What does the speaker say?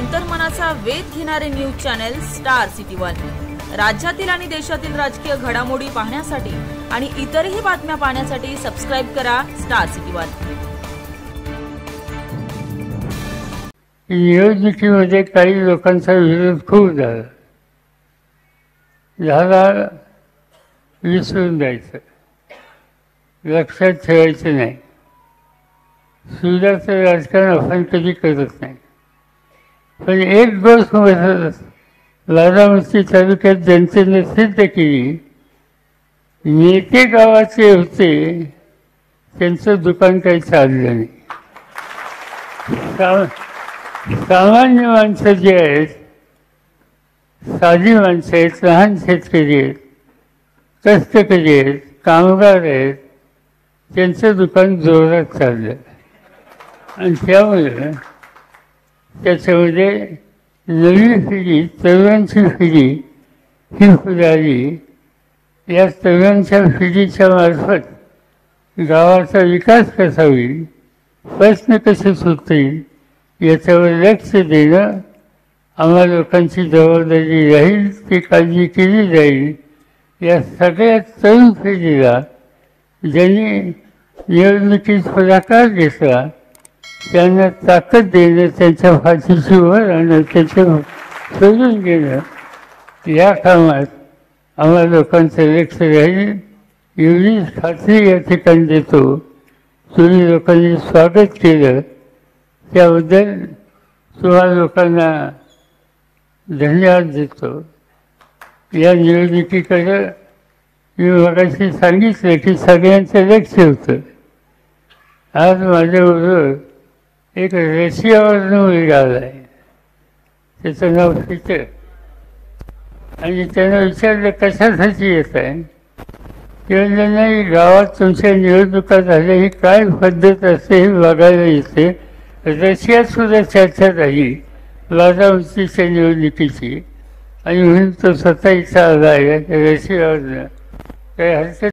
अंतर्मनाचा वेध घेणारे news channel star city one. राज्यातील आणि देशातील राजकीय घडामोडी पाहण्यासाठी आणि इतरही बातम्या पाहण्यासाठी सबस्क्राइब करा स्टार सिटी वन। निवडणुकीमध्ये काही लोकांचा विरोध खूप झाला विसरून जायचं, लक्षात ठेवायचं नाही। सुधाचं राजकारण आपण कधी करत नाही, पण एक गोष्ट बारामती तालुक्यात जनतेने सिद्ध केली, नेते गावाचे होते त्यांचं दुकान काही चाललं नाही। सामान्य माणसं जे आहेत, साधी माणसं आहेत, लहान शेतकरी आहेत, कष्टकरी आहेत, कामगार आहेत, त्यांचं दुकान जोरात चाललं आणि त्यामुळे त्याच्यामध्ये नवी पिढी, तरुणांची पिढी ही फुलाली। या तरुणांच्या पिढीच्या मार्फत गावाचा विकास कसा होईल, प्रश्न कसे सुटतील याच्यावर लक्ष देणं आम्हा लोकांची जबाबदारी राहील, ती काळजी केली जाईल। या सगळ्या तरुण पिढीला ज्यांनी निवडणुकीत पुढाकार घेतला त्यांना ताकद देणं, त्यांच्या फाशीची वर आणणं, त्यांचं शोधून घेणं, या कामात आम्हा लोकांचं लक्ष राहील एवढीच खात्री या ठिकाणी देतो। तुम्ही लोकांनी स्वागत केलं त्याबद्दल तुम्हा लोकांना धन्यवाद देतो। या निवडणुकीकडे मी मगाशी सांगितलं की सगळ्यांचं लक्ष होतं। आज माझ्याबरोबर एक रशियावरून मुलगा आला आहे, त्याचं नाव पीटर, आणि त्यांना विचारलं कशासाठी येत आहे, ते म्हणलं नाही, गावात तुमच्या निवडणुका झाल्या ही काय पद्धत असते हे बघायला येते। रशियात सुद्धा चर्चा झाली बारामतीच्या निवडणुकीची, आणि म्हणून तो स्वतः इथं आला आहे रशियावरनं, काही हरकत